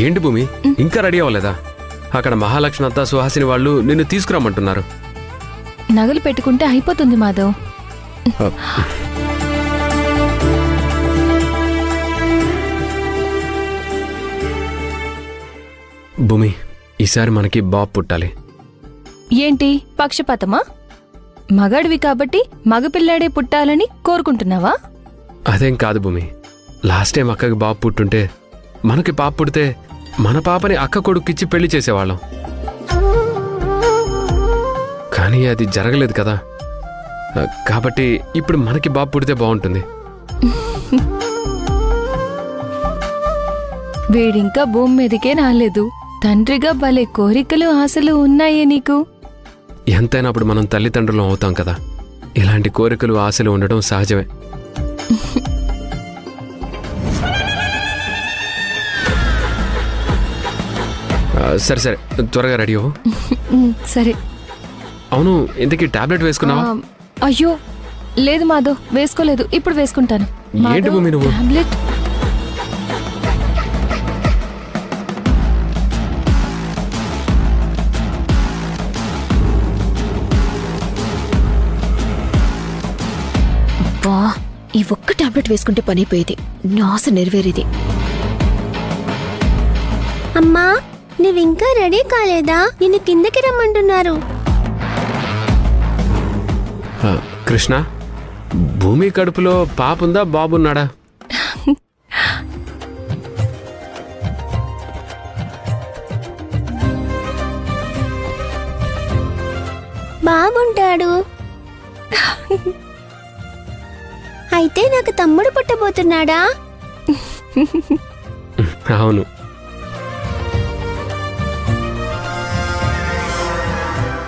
ఏంటి భూమి ఇంకా రెడీ అవ్వలేదా? అక్కడ మహాలక్ష్మి అత్త సుహాసిని వాళ్ళు నిన్ను తీసుకురమ్మంటున్నారు. నగలు పెట్టుకుంటే అయిపోతుంది మాధవ్. భూమి, ఈసారి మనకి బాబు పుట్టాలి. ఏంటి పక్షపాతమా? మగాడివి కాబట్టి మగపిల్లాడే పుట్టాలని కోరుకుంటున్నావా? అదేం కాదు భూమి. లాస్ట్ టైం అక్కకి బాబు పుట్టుంటే మనకి పాప పుడితే మన పాపని అక్క కొడుక్కిచ్చి పెళ్లి చేసేవాళ్ళం. కానీ అది జరగలేదు కదా. కాబట్టి ఇప్పుడు మనకి బాబు పుడితే బాగుంటుంది. వీడింకా భూమి మీదకే రాలేదు. తండ్రిగా భలే కోరికలు ఆశలు ఉన్నాయే నీకు. ఎంతైనా అప్పుడు మనం తల్లిదండ్రులం అవుతాం కదా. ఇలాంటి కోరికలు ఆశలు ఉండడం సహజమే. సరే సరే, త్వరగా రెడీ అవ్వు. సరే. అవును, ఇంతకీ టాబ్లెట్ వేసుకున్నావా? అయ్యో లేదు మాధవ్, వేసుకోలేదు. ఇప్పుడు వేసుకుంటాను. ఏంటి భూమి నువ్వు? టాబ్లెట్ ఈ ఒక్క టాబ్లెట్ వేసుకుంటే పనైపోయేది. నాస నెరవేరేది. అమ్మా, నువ్వింకా రెడీ కాలేదా? నిన్ను కిందకి రమ్మంటున్నారు. కృష్ణ, భూమి కడుపులో పాపుందా బాబున్నాడా? బాగుంటాడు. అయితే నాకు తమ్ముడు పుట్టబోతున్నాడా? అవును.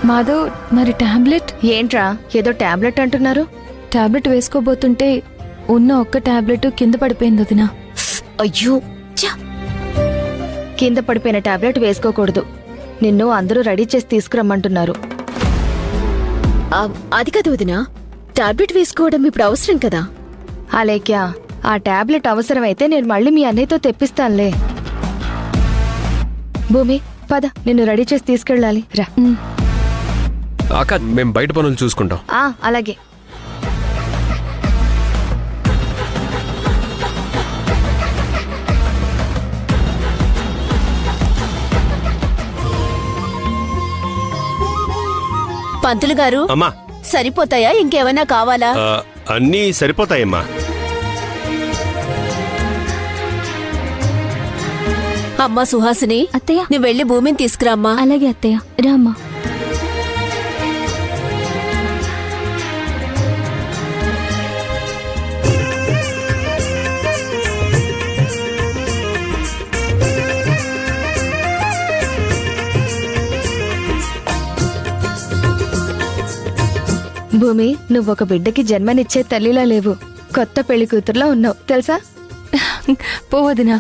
మాధవ్, మరి టాబ్లెట్? ఏంట్రా ఏదో టాబ్లెట్ అంటున్నారు? టాబ్లెట్ వేసుకోబోతుంటే ఉన్న ఒక్క టాబ్లెట్ కింద పడిపోయింది వదినా. అయ్యో, కింద పడిపోయిన టాబ్లెట్ వేసుకోకూడదు. నిన్ను అందరూ రెడీ చేసి తీసుకురమ్మంటున్నారు. అది కాదు వదినా, టాబ్లెట్ వేసుకోవడం ఇప్పుడు అవసరం కదా. అలేక్యా, ఆ టాబ్లెట్ అవసరమైతే నేను మళ్ళీ మీ అన్నయ్యతో తెప్పిస్తానులే. భూమి పద, నిన్ను రెడీ చేసి తీసుకెళ్ళాలి. రా. అక్క, మేం బయట పనులు చూసుకుంటాం. అలాగే. పంతులు గారు, అమ్మా, సరిపోతాయా? ఇంకేమైనా కావాలా? అన్నీ సరిపోతాయమ్మా. అమ్మా సుహాసిని, అత్తయ్య. నువ్వు వెళ్ళి భూమిని తీసుకురామ్మా. అలాగే అత్తయ్య, రామ్మా. భూమి, నువ్వొక బిడ్డకి జన్మనిచ్చే తల్లిలా లేవు. కొత్త పెళ్లి కూతురులా ఉన్నావు తెలుసా? పోవదినా.